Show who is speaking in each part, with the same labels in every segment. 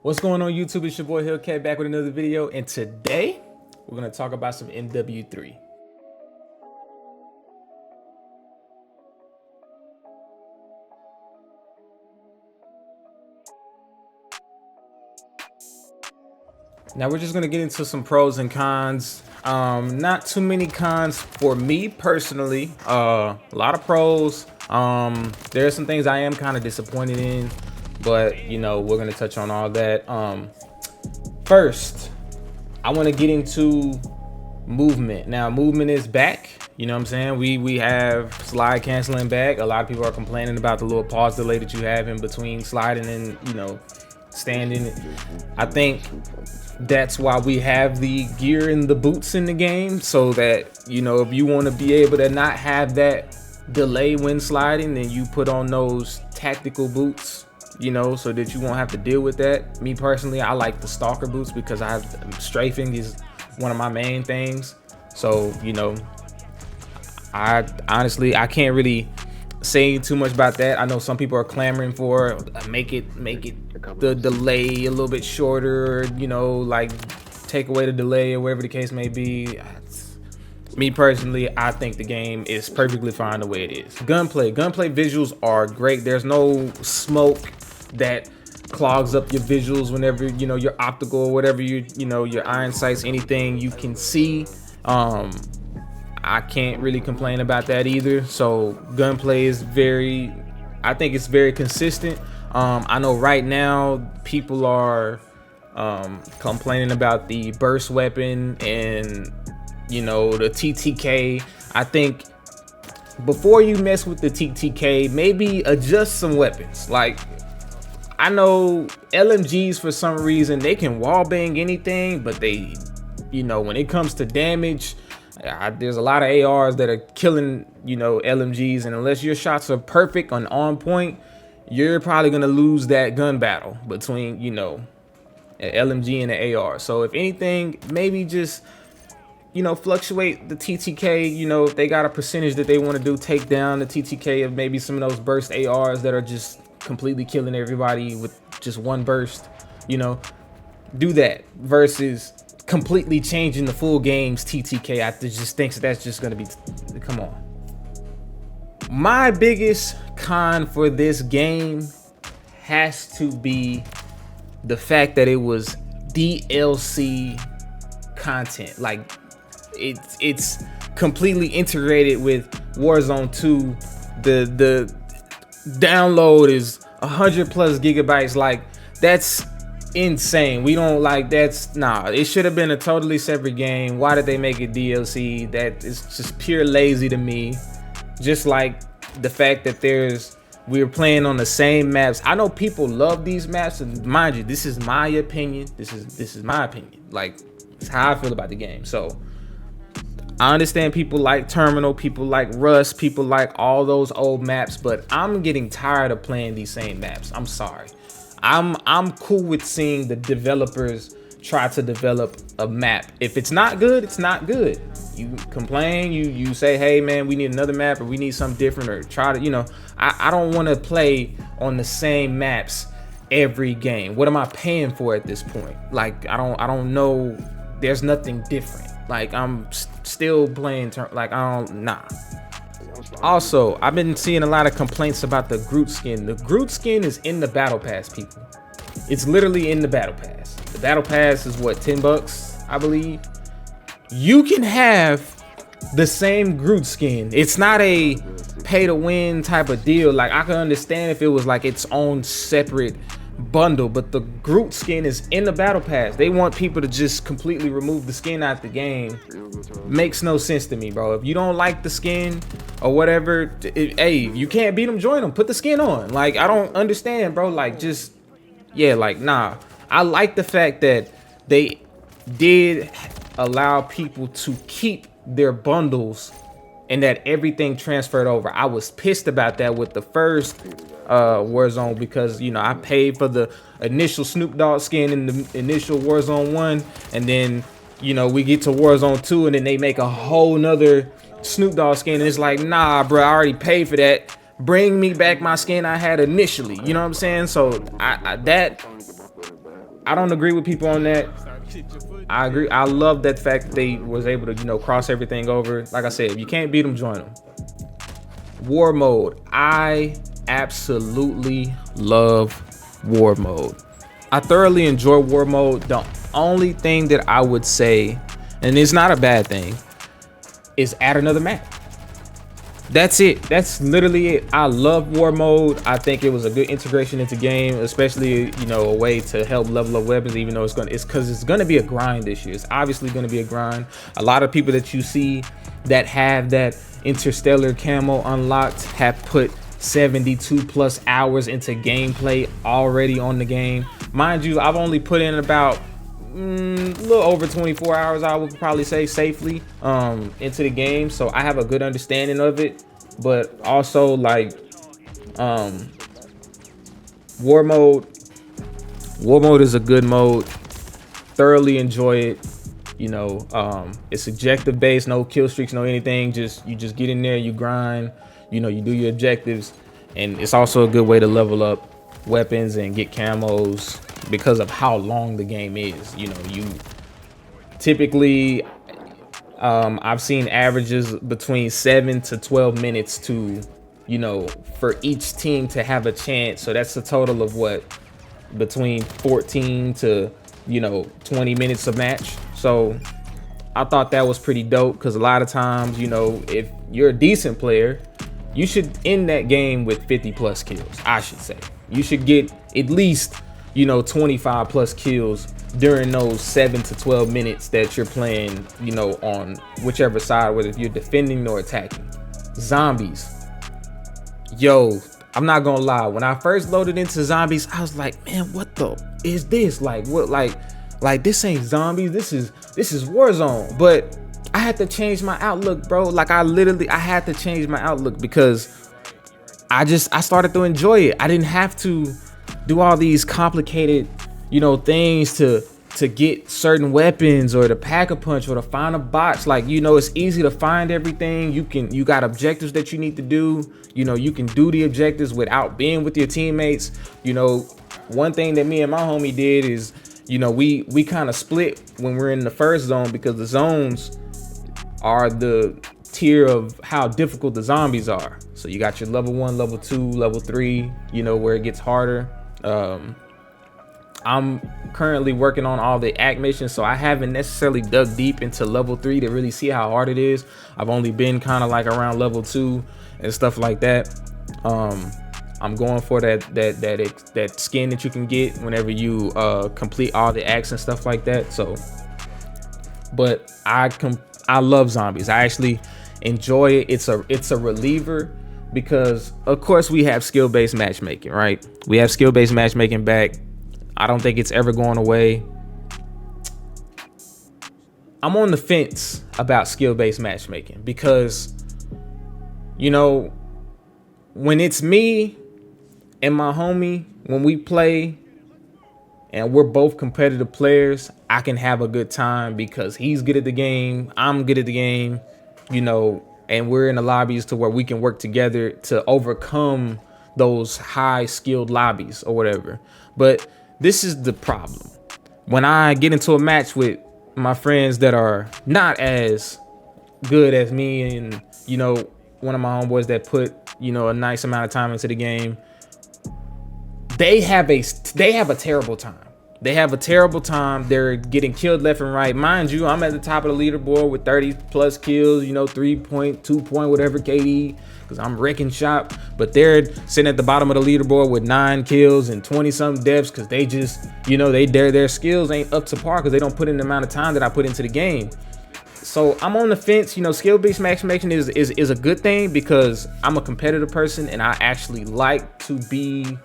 Speaker 1: What's going on YouTube? It's your boy Hellcat back with another video, and today we're gonna talk about some MW3. Now we're just gonna get into some pros and cons. Not too many cons for me personally. A lot of pros. There are some things I am kind of disappointed in, but you know, we're gonna touch on all that. First, I want to get into movement. Now, movement is back. You know what I'm saying? We have slide canceling back. A lot of people are complaining about the little pause delay that you have in between sliding and, you know, standing. I think that's why we have the gear and the boots in the game, so that, you know, if you want to be able to not have that delay when sliding, then you put on those tactical boots, you know, so that you won't have to deal with that. Me personally, I like the stalker boots because strafing is one of my main things. So, you know, I honestly, I can't really say too much about that. I know some people are clamoring for make it the delay a little bit shorter, you know, like take away the delay or whatever the case may be. Me personally, I think the game is perfectly fine the way it is. Gunplay visuals are great. There's no smoke that clogs up your visuals whenever, you know, your optical or whatever, you know, your iron sights, anything you can see. I can't really complain about that either. So gunplay is I think it's very consistent. I know right now people are complaining about the burst weapon and, you know, the TTK. I think before you mess with the TTK, maybe adjust some weapons. Like, I know LMGs, for some reason, they can wallbang anything, but they, you know, when it comes to damage, there's a lot of ARs that are killing, you know, LMGs, and unless your shots are perfect on point, you're probably gonna lose that gun battle between, you know, an LMG and an AR. So if anything, maybe just, you know, fluctuate the TTK. You know, if they got a percentage that they want to do, take down the TTK of maybe some of those burst ARs that are just completely killing everybody with just one burst. You know, do that versus completely changing the full game's TTK. I just think that's just gonna be, come on. My biggest con for this game has to be the fact that it was DLC content. Like, it's completely integrated with Warzone 2. The download is 100+ gigabytes. Like, that's insane. We don't like, that's, nah, it should have been a totally separate game. Why did they make it DLC? That is just pure lazy to me. Just like the fact that we're playing on the same maps. I know people love these maps, and mind you, this is my opinion. This is my opinion. Like, it's how I feel about the game. So I understand people like Terminal, people like Rust, people like all those old maps, but I'm getting tired of playing these same maps. I'm sorry. I'm cool with seeing the developers try to develop a map. If it's not good, it's not good. You complain, you say, hey man, we need another map, or we need something different, or try to, you know, I don't want to play on the same maps every game. What am I paying for at this point? Like, I don't know. There's nothing different. Like, I'm still playing like, nah. Also, I've been seeing a lot of complaints about the Groot skin. The Groot skin is in the battle pass, people. It's literally in the battle pass. The battle pass is what, 10 bucks, I believe. You can have the same Groot skin. It's not a pay to win type of deal. Like, I can understand if it was like its own separate bundle, but the Groot skin is in the battle pass. They want people to just completely remove the skin out the game. Makes no sense to me, bro. If you don't like the skin or whatever, hey, you can't beat them, join them, put the skin on. Like, I don't understand, bro. Like, just, yeah, like, nah. I like the fact that they did allow people to keep their bundles and that everything transferred over. I was pissed about that with the first Warzone, because, you know, I paid for the initial Snoop Dogg skin in the initial Warzone 1, and then, you know, we get to Warzone 2 and then they make a whole nother Snoop Dogg skin, and it's like, nah bro, I already paid for that. Bring me back my skin I had initially, you know what I'm saying? So I don't agree with people on that. I agree. I love that fact that they was able to, cross everything over. Like I said, if you can't beat them, join them. War mode. I absolutely love war mode. I thoroughly enjoy war mode. The only thing that I would say, and it's not a bad thing, is add another map. That's it. That's literally it. I love war mode. I think it was a good integration into game, especially, a way to help level up weapons, even though it's gonna be a grind this year. It's obviously gonna be a grind. A lot of people that you see that have that interstellar camo unlocked have put 72 plus hours into gameplay already on the game. Mind you, I've only put in about a little over 24 hours, I would probably say safely, into the game, so I have a good understanding of it. But also, like, war mode is a good mode. Thoroughly enjoy it. It's objective based, no kill streaks, no anything. You just get in there, you grind, you do your objectives, and it's also a good way to level up weapons and get camos because of how long the game is. You typically, I've seen averages between 7 to 12 minutes to, for each team to have a chance. So that's a total of what, between 14 to 20 minutes a match. So I thought that was pretty dope, because a lot of times, if you're a decent player, you should end that game with 50 plus kills. I should say you should get at least 25 plus kills during those 7 to 12 minutes that you're playing, on whichever side, whether if you're defending or attacking. Zombies, yo, I'm not gonna lie, when I first loaded into zombies, I was like, man, what the is this? Like, what? Like this ain't zombies, this is Warzone. But I had to change my outlook, bro. Like, I had to change my outlook, because I started to enjoy it. I didn't have to do all these complicated, things to get certain weapons, or to pack a punch, or to find a box. Like, it's easy to find everything. You got objectives that you need to do. You can do the objectives without being with your teammates. One thing that me and my homie did is, we kind of split when we're in the first zone, because the zones are the tier of how difficult the zombies are. So you got your level 1, level 2, level 3, where it gets harder. I'm currently working on all the act missions, so I haven't necessarily dug deep into level 3 to really see how hard it is. I've only been kind of like around level 2 and stuff like that. I'm going for that skin that you can get whenever you complete all the acts and stuff like that. So, but I love zombies. I actually enjoy it. It's a reliever, because of course we have skill-based matchmaking, right? We have skill-based matchmaking back. I don't think it's ever going away. I'm on the fence about skill-based matchmaking, because when it's me and my homie, when we play and we're both competitive players, I can have a good time, because he's good at the game, I'm good at the game, and we're in the lobbies to where we can work together to overcome those high skilled lobbies or whatever. But this is the problem. When I get into a match with my friends that are not as good as me, and one of my homeboys that put a nice amount of time into the game, they have a terrible time. They have a terrible time. They're getting killed left and right. Mind you, I'm at the top of the leaderboard with 30 plus kills, 3 point, 2 point, whatever KD, because I'm wrecking shop. But they're sitting at the bottom of the leaderboard with 9 kills and 20 something deaths, because they just, their skills ain't up to par, because they don't put in the amount of time that I put into the game. So I'm on the fence. Skill-based matchmaking is a good thing, because I'm a competitive person and I actually like to be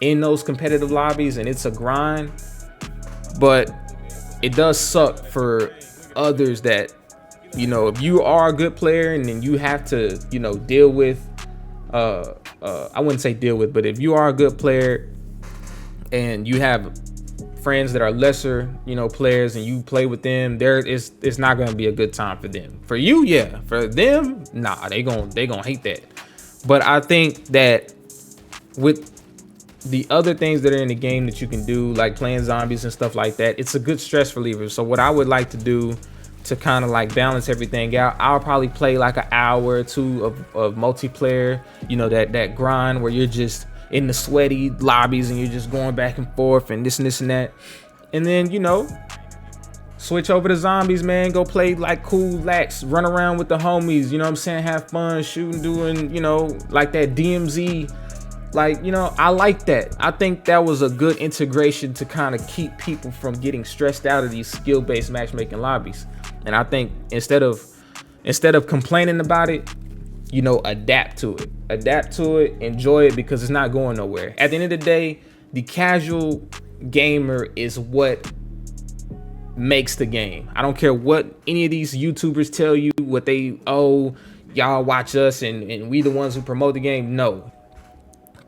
Speaker 1: in those competitive lobbies, and it's a grind. But it does suck for others that, if you are a good player and then you have to, deal with, I wouldn't say deal with, but if you are a good player and you have friends that are lesser, players, and you play with them, it's not going to be a good time for them. For you, yeah. For them, nah, they gonna hate that. But I think that with the other things that are in the game that you can do, like playing zombies and stuff like that, it's a good stress reliever. So what I would like to do to kind of like balance everything out, I'll probably play like an hour or two of multiplayer, you know, that grind where you're just in the sweaty lobbies and you're just going back and forth and this and this and that. And then, you know, switch over to zombies, man. Go play like cool lax, run around with the homies, you know what I'm saying? Have fun, shooting, doing, you know, like that DMZ. Like, you know, I like that. I think that was a good integration to kind of keep people from getting stressed out of these skill-based matchmaking lobbies. And I think instead of complaining about it, you know, adapt to it, enjoy it, because it's not going nowhere. At the end of the day, the casual gamer is what makes the game. I don't care what any of these YouTubers tell you, what they, oh, y'all watch us and we the ones who promote the game. No,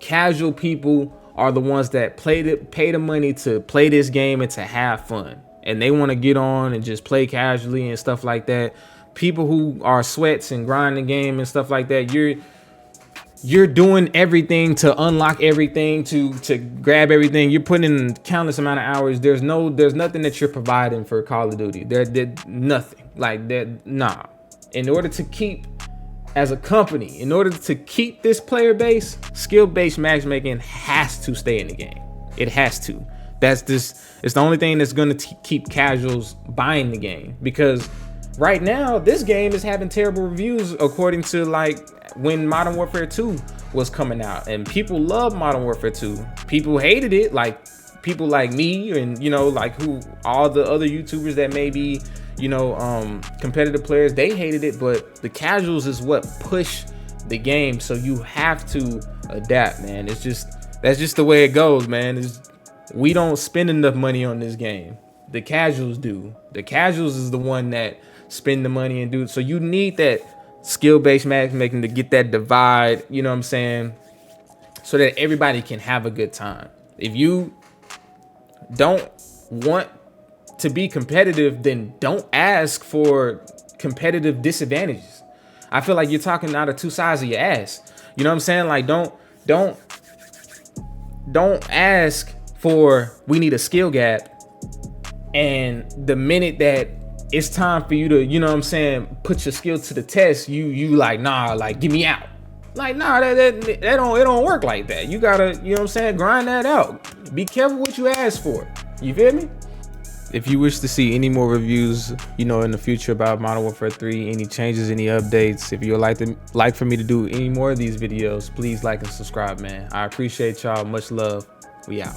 Speaker 1: casual people are the ones that pay the money to play this game and to have fun, and they want to get on and just play casually and stuff like that. People who are sweats and grind the game and stuff like that, you're doing everything to unlock everything, to grab everything. You're putting in countless amount of hours. There's nothing that you're providing for Call of Duty. There's nothing like that. Nah. In order to keep, as a company, in order to keep this player base, skill-based matchmaking has to stay in the game. It has to. It's the only thing that's going to keep casuals buying the game, because right now this game is having terrible reviews according to like when Modern Warfare 2 was coming out, and people love Modern Warfare 2. People hated it, like people like me and, you know, like who all the other YouTubers that may be, you know, competitive players, they hated it. But the casuals is what push the game, so you have to adapt, man. That's just the way it goes, man. We don't spend enough money on this game. The casuals do. The casuals is the one that spend the money and do it. So you need that skill-based matchmaking to get that divide, you know what I'm saying, so that everybody can have a good time. If you don't want to be competitive, then don't ask for competitive disadvantages. I feel like you're talking out of two sides of your ass. You know what I'm saying? Like, don't ask for, we need a skill gap, and the minute that it's time for you to, you know what I'm saying, put your skill to the test, you like, nah, like, get me out. Like, nah, it don't work like that. You gotta, you know what I'm saying, grind that out. Be careful what you ask for. You feel me? If you wish to see any more reviews, you know, in the future about Modern Warfare 3, any changes, any updates, if you would like for me to do any more of these videos, please like and subscribe, man. I appreciate y'all. Much love. We out.